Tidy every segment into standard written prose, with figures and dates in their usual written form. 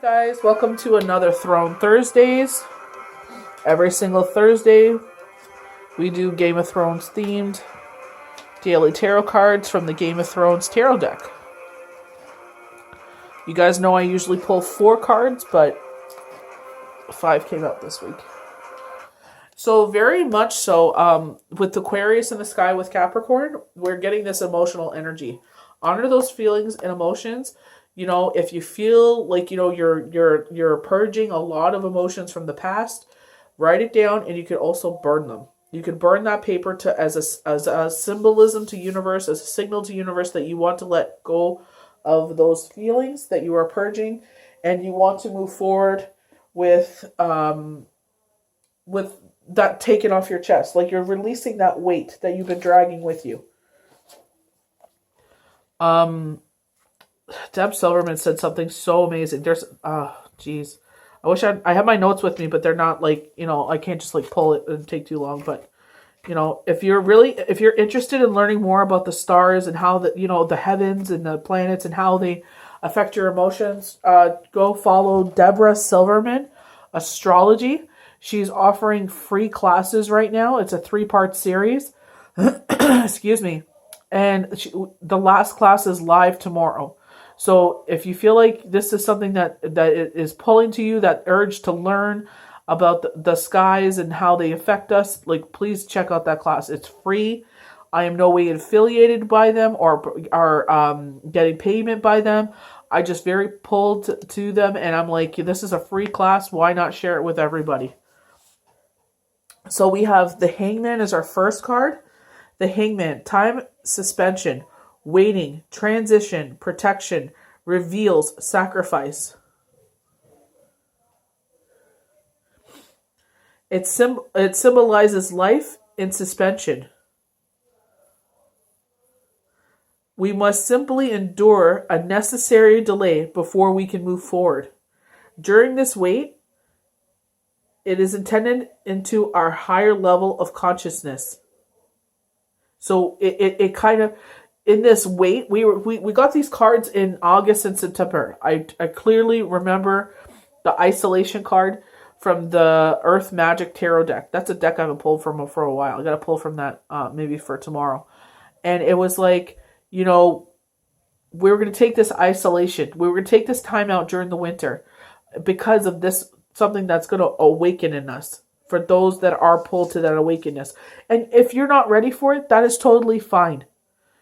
Alright guys, welcome to another Throne Thursdays. Every single Thursday we do Game of Thrones themed daily tarot cards from the Game of Thrones tarot deck. You guys know I usually pull 4 cards, but 5 came out this week. So very much so, with Aquarius in the sky with Capricorn, we're getting this emotional energy. Honor those feelings and emotions. You know, if you feel like, you know, you're purging a lot of emotions from the past, write it down, and you could also burn them. You could burn that paper as a symbolism to universe, as a signal to universe that you want to let go of those feelings that you are purging, and you want to move forward with that taken off your chest. Like you're releasing that weight that you've been dragging with you. Deb Silverman said something so amazing. There's, geez. I wish I had my notes with me, but they're not like, you know, I can't just like pull it and take too long. But, you know, if you're interested in learning more about the stars and how the heavens and the planets and how they affect your emotions, go follow Deborah Silverman Astrology. She's offering free classes right now. It's a 3-part series. Excuse me. And the last class is live tomorrow. So if you feel like this is something that is pulling to you, that urge to learn about the skies and how they affect us, like please check out that class. It's free. I am no way affiliated by them or getting payment by them. I just very pulled to them, and I'm like, this is a free class. Why not share it with everybody? So we have the Hangman as our first card. The Hangman, time suspension, waiting, transition, protection, reveals, sacrifice. It symbolizes life in suspension. We must simply endure a necessary delay before we can move forward. During this wait, it is intended into our higher level of consciousness. So it kind of, in this wait, we got these cards in August and September. I clearly remember the isolation card from the Earth Magic Tarot deck. That's a deck I haven't pulled from for a while. I got to pull from that maybe for tomorrow. And it was like, you know, we were going to take this isolation. We were going to take this time out during the winter because of this, something that's going to awaken in us. For those that are pulled to that awakeness. And if you're not ready for it, that is totally fine.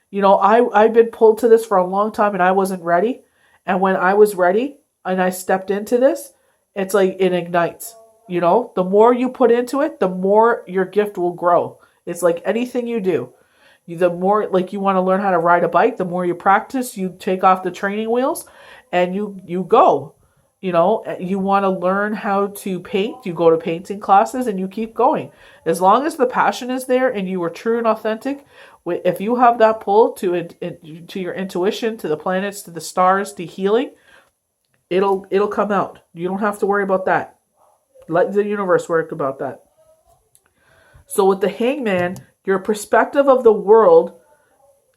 You know, I've been pulled to this for a long time and I wasn't ready. And when I was ready and I stepped into this, it's like it ignites. You know, the more you put into it, the more your gift will grow. It's like anything you do. The more, like, you want to learn how to ride a bike, the more you practice, you take off the training wheels and you go. You know, you want to learn how to paint, you go to painting classes and you keep going. As long as the passion is there and you are true and authentic, if you have that pull to your intuition, to the planets, to the stars, to healing, it'll come out. You don't have to worry about that. Let the universe work about that. So with the Hangman, your perspective of the world,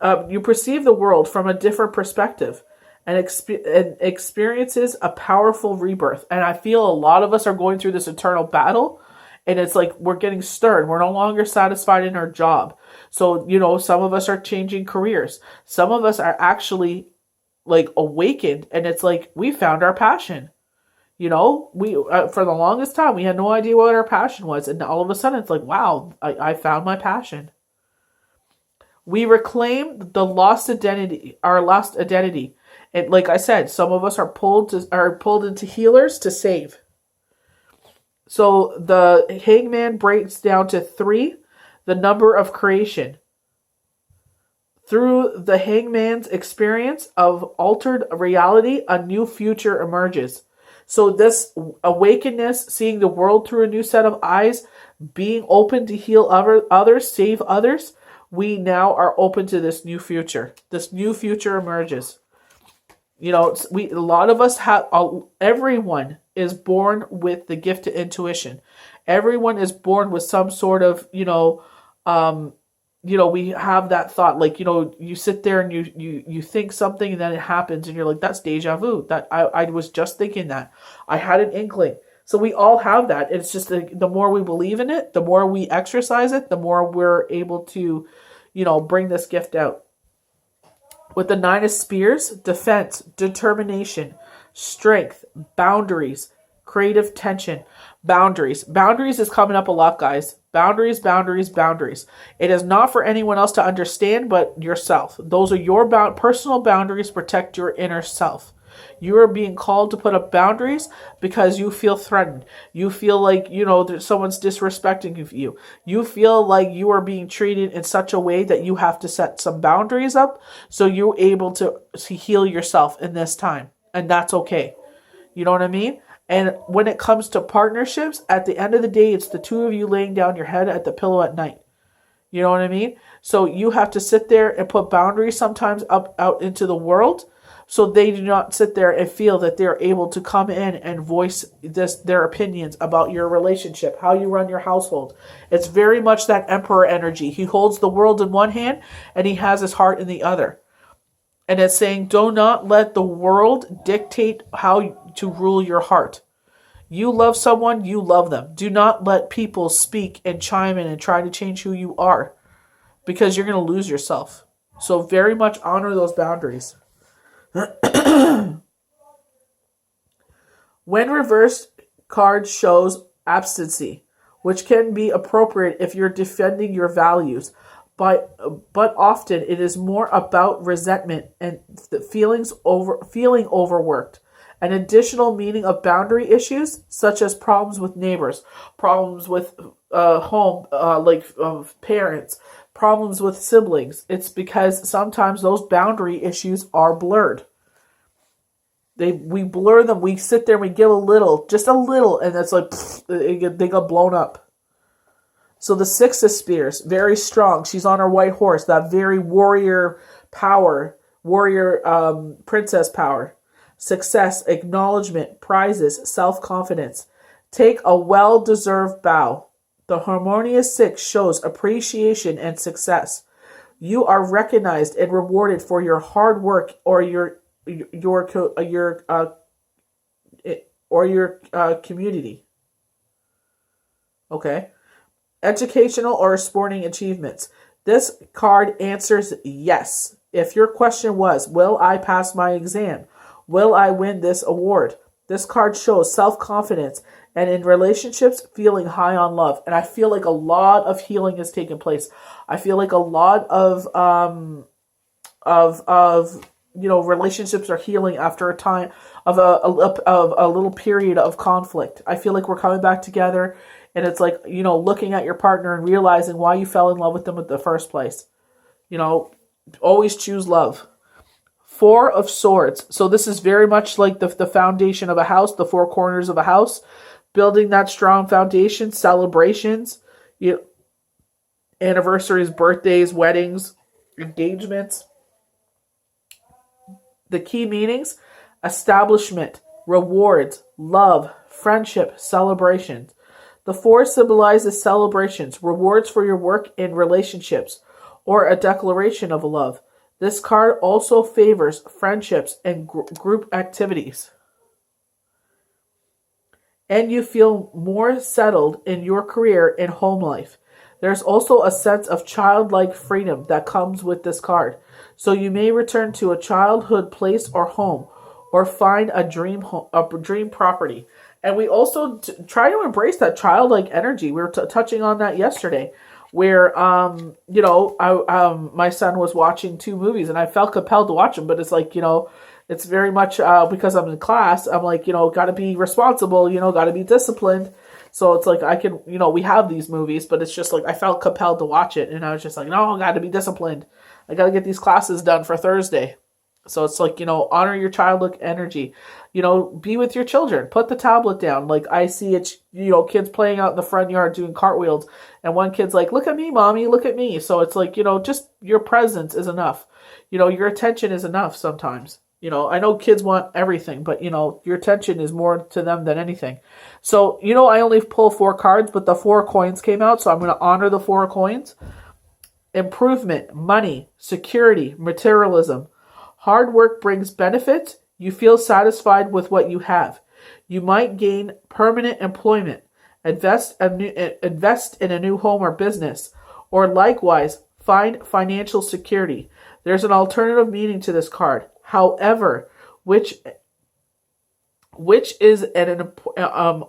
you perceive the world from a different perspective. And experiences a powerful rebirth. And I feel a lot of us are going through this eternal battle. And it's like we're getting stern. We're no longer satisfied in our job. So, you know, some of us are changing careers. Some of us are actually like awakened. And it's like we found our passion. You know, we for the longest time, we had no idea what our passion was. And all of a sudden, it's like, wow, I found my passion. We reclaim the lost identity, our lost identity. And like I said, some of us are pulled into healers to save. So the Hangman breaks down to 3, the number of creation. Through the Hangman's experience of altered reality, a new future emerges. So this awakenness, seeing the world through a new set of eyes, being open to heal others, save others, we now are open to this new future. This new future emerges. You know, a lot of us everyone is born with the gift of intuition. Everyone is born with some sort of, you know, we have that thought, like, you sit there and you think something and then it happens and you're like, that's deja vu. That I was just thinking that. I had an inkling. So we all have that. It's just the more we believe in it, the more we exercise it, the more we're able to, bring this gift out. With the 9 of Spears, defense, determination, strength, boundaries, creative tension, boundaries. Boundaries is coming up a lot, guys. Boundaries, boundaries, boundaries. It is not for anyone else to understand but yourself. Those are your personal boundaries to protect your inner self. You are being called to put up boundaries because you feel threatened. You feel like, that someone's disrespecting you. You feel like you are being treated in such a way that you have to set some boundaries up so you're able to heal yourself in this time. And that's okay. You know what I mean? And when it comes to partnerships, at the end of the day, it's the two of you laying down your head at the pillow at night. You know what I mean? So you have to sit there and put boundaries sometimes out into the world, so they do not sit there and feel that they're able to come in and voice their opinions about your relationship, how you run your household. It's very much that emperor energy. He holds the world in one hand and he has his heart in the other. And it's saying, do not let the world dictate how to rule your heart. You love someone, you love them. Do not let people speak and chime in and try to change who you are, because you're going to lose yourself. So very much honor those boundaries. When reversed, card shows abstinency, which can be appropriate if you're defending your values. But often it is more about resentment and the feeling overworked. An additional meaning of boundary issues, such as problems with neighbors, problems with home, parents, problems with siblings. It's because sometimes those boundary issues are blurred. We blur them. We sit there and we give just a little, and it's like they got blown up. So the 6 of Spears, very strong. She's on her white horse, that very warrior power, princess power. Success, acknowledgement, prizes, self-confidence. Take a well-deserved bow. The harmonious 6 shows appreciation and success. You are recognized and rewarded for your hard work or your community. Okay. Educational or sporting achievements. This card answers yes. If your question was, will I pass my exam? Will I win this award? This card shows self-confidence and in relationships, feeling high on love. And I feel like a lot of healing has taken place. I feel like a lot of relationships are healing after a time of a little period of conflict. I feel like we're coming back together, and it's like, looking at your partner and realizing why you fell in love with them in the first place. Always choose love. 4 of Swords. So this is very much like the foundation of a house, the 4 corners of a house, building that strong foundation, celebrations, anniversaries, birthdays, weddings, engagements. The key meanings: establishment, rewards, love, friendship, celebrations. The 4 symbolizes celebrations, rewards for your work in relationships, or a declaration of love. This card also favors friendships and group activities. And you feel more settled in your career and home life. There's also a sense of childlike freedom that comes with this card. So you may return to a childhood place or home, or find a dream property. And we also try to embrace that childlike energy. We were touching on that yesterday, where my son was watching 2 movies and I felt compelled to watch them, but it's like, it's very much because I'm in class. I'm like, got to be responsible, got to be disciplined. So it's like I can, we have these movies, but it's just like I felt compelled to watch it, and I was just like, no, I got to be disciplined. I got to get these classes done for Thursday. So it's like, honor your childlike energy. Be with your children. Put the tablet down. Like I see it, kids playing out in the front yard doing cartwheels, and one kid's like, look at me, mommy, look at me. So it's like, just your presence is enough. Your attention is enough sometimes. I know kids want everything, but your attention is more to them than anything. So, I only pull 4 cards, but the 4 coins came out, so I'm going to honor the 4 coins. improvement, money, security, materialism. Hard work brings benefits. You feel satisfied with what you have. You might gain permanent employment, invest in a new home or business, or likewise find financial security. There's an alternative meaning to this card. However, which is an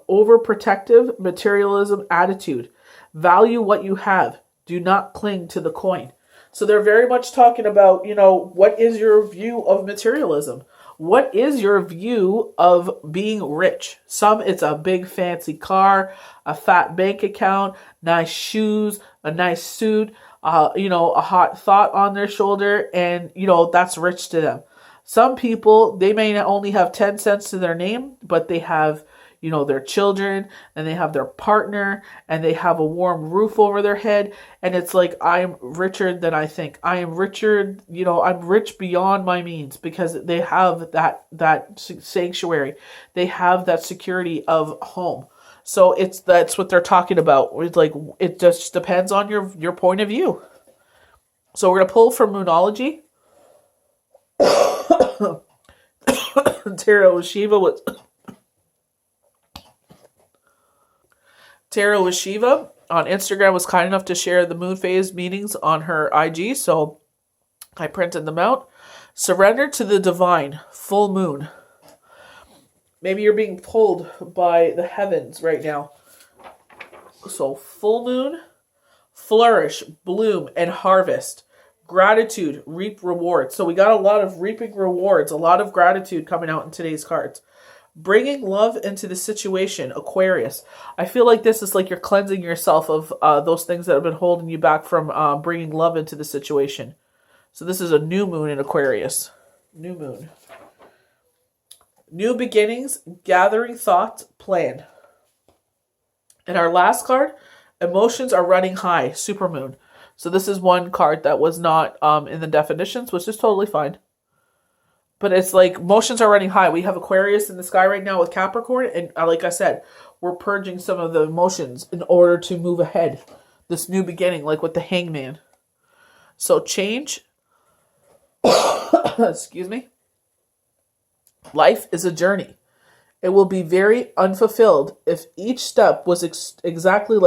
overprotective materialism attitude. Value what you have. Do not cling to the coin. So they're very much talking about, what is your view of materialism? What is your view of being rich? Some, it's a big fancy car, a fat bank account, nice shoes, a nice suit, a hot thought on their shoulder, and, that's rich to them. Some people, they may only have 10 cents to their name, but they have, their children, and they have their partner, and they have a warm roof over their head. And it's like, I'm richer than I think. I am richer, I'm rich beyond my means, because they have that sanctuary. They have that security of home. So that's what they're talking about. It's like, it just depends on your point of view. So we're going to pull from Moonology. Tarot with Shiva on Instagram was kind enough to share the moon phase meanings on her IG, so I printed them out. Surrender to the divine, full moon. Maybe you're being pulled by the heavens right now. So full moon, flourish, bloom, and harvest. Gratitude, reap rewards. So we got a lot of reaping rewards, a lot of gratitude coming out in today's cards. Bringing love into the situation, Aquarius. I feel like this is like you're cleansing yourself of those things that have been holding you back from bringing love into the situation. So this is a new moon in Aquarius. New moon. New beginnings, gathering thoughts, plan. And our last card, emotions are running high, supermoon. So this is one card that was not in the definitions, which is totally fine. But it's like emotions are running high. We have Aquarius in the sky right now with Capricorn. And like I said, we're purging some of the emotions in order to move ahead. This new beginning, like with the Hangman. So change. Excuse me. Life is a journey. It will be very unfulfilled if each step was exactly exactly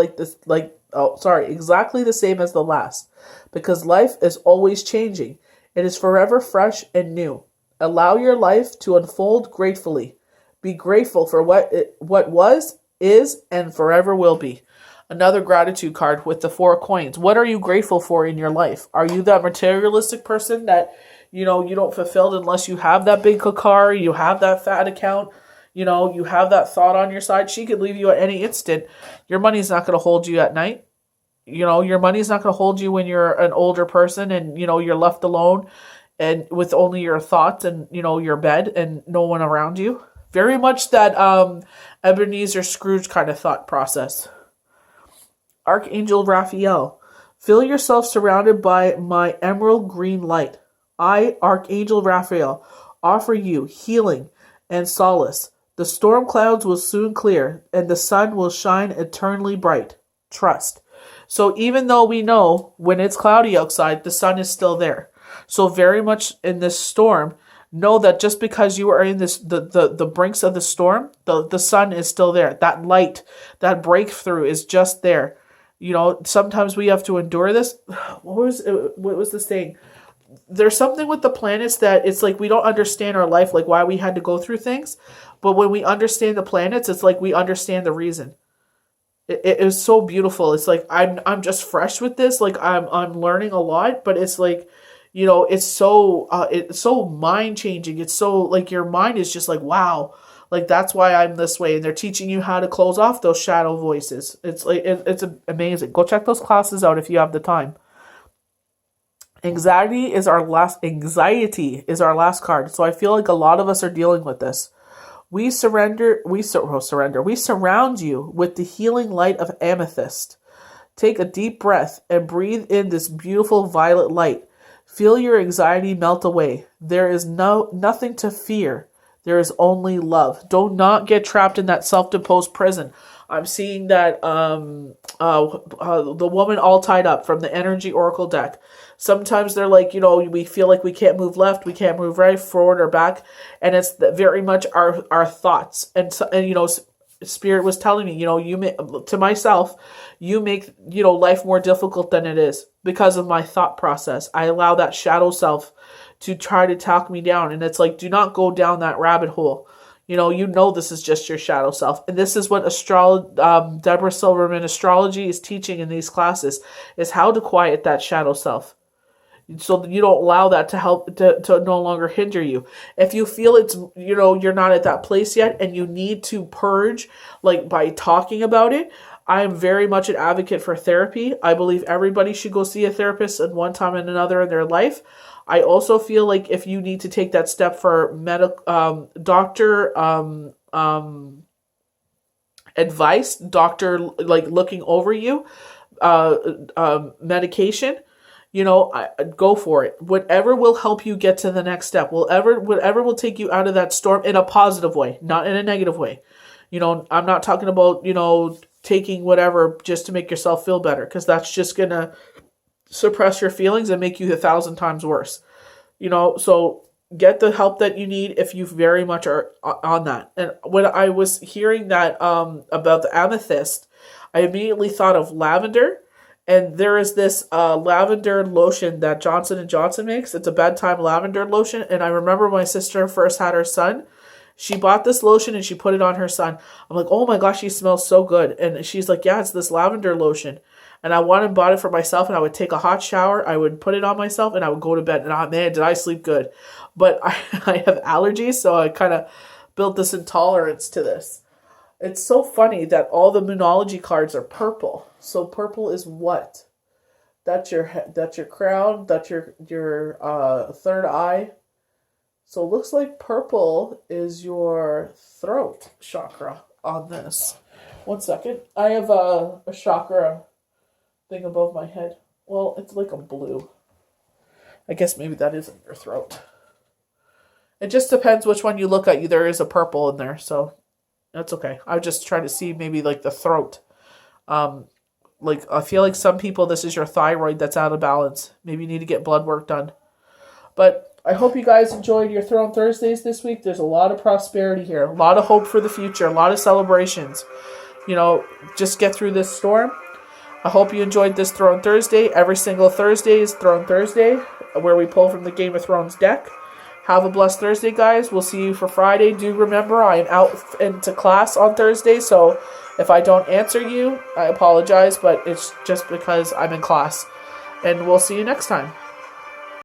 the same as the last. Because life is always changing. It is forever fresh and new. Allow your life to unfold gratefully. Be grateful for what was, is, and forever will be. Another gratitude card with the 4 coins. What are you grateful for in your life? Are you that materialistic person that, you don't fulfill unless you have that big car, you have that fat account, you have that thought on your side? She could leave you at any instant. Your money's not going to hold you at night. Your money's not going to hold you when you're an older person and, you're left alone and with only your thoughts and, your bed and no one around you. Very much that Ebenezer Scrooge kind of thought process. Archangel Raphael, feel yourself surrounded by my emerald green light. I, Archangel Raphael, offer you healing and solace. The storm clouds will soon clear and the sun will shine eternally bright. Trust. So even though we know when it's cloudy outside, the sun is still there. So very much in this storm, know that just because you are in the brinks of the storm, the sun is still there. That light, that breakthrough is just there. Sometimes we have to endure this. What was this thing? There's something with the planets that it's like we don't understand our life, like why we had to go through things. But when we understand the planets, it's like we understand the reason. It is so beautiful. It's like I'm just fresh with this. Like I'm learning a lot, but it's like, it's so mind changing. It's so like your mind is just like, wow, like that's why I'm this way. And they're teaching you how to close off those shadow voices. It's like it's amazing. Go check those classes out if you have the time. Anxiety is our last card. So I feel like a lot of us are dealing with this. We surround you with the healing light of amethyst. Take a deep breath and breathe in this beautiful violet light. Feel your anxiety melt away. There is nothing to fear. There is only love. Do not get trapped in that self-imposed prison. I'm seeing that the woman all tied up from the energy oracle deck. Sometimes they're like, we feel like we can't move left, we can't move right, forward or back, and it's very much our thoughts. And so, and Spirit was telling me, to myself, you make life more difficult than it is because of my thought process. I allow that shadow self to try to talk me down, and it's like, do not go down that rabbit hole. This is just your shadow self. And this is what Deborah Silverman Astrology is teaching in these classes, is how to quiet that shadow self. So that you don't allow that to help to no longer hinder you. If you feel it's, you're not at that place yet and you need to purge, like by talking about it, I am very much an advocate for therapy. I believe everybody should go see a therapist at one time and another in their life. I also feel like if you need to take that step for doctor advice, doctor like looking over you, medication, go for it. Whatever will help you get to the next step, whatever will take you out of that storm in a positive way, not in a negative way. I'm not talking about, taking whatever just to make yourself feel better, because that's just going to suppress your feelings and make you 1,000 times worse. So get the help that you need if you very much are on that. And when I was hearing that about the amethyst, I immediately thought of lavender. And there is this lavender lotion that Johnson & Johnson makes. It's a bedtime lavender lotion. And I remember my sister first had her son. She bought this lotion and she put it on her son. I'm like, oh my gosh, she smells so good. And she's like, yeah, it's this lavender lotion. And I went and bought it for myself, and I would take a hot shower. I would put it on myself and I would go to bed. And man, did I sleep good. But I have allergies, so I kind of built this intolerance to this. It's so funny that all the Moonology cards are purple. So purple is what? That's your crown. That's your third eye. So it looks like purple is your throat chakra on this. 1 second. I have a chakra thing above my head. Well, it's like a blue. I guess maybe that isn't your throat. It just depends which one you look at. There is a purple in there, so that's okay. I was just trying to see maybe like the throat. Like I feel like some people, this is your thyroid that's out of balance. Maybe you need to get blood work done. But I hope you guys enjoyed your Throne Thursdays this week. There's a lot of prosperity here, a lot of hope for the future, a lot of celebrations. Just get through this storm. I hope you enjoyed this Throne Thursday. Every single Thursday is Throne Thursday, where we pull from the Game of Thrones deck. Have a blessed Thursday, guys. We'll see you for Friday. Do remember, I am out into class on Thursday, so if I don't answer you, I apologize, but it's just because I'm in class. And we'll see you next time.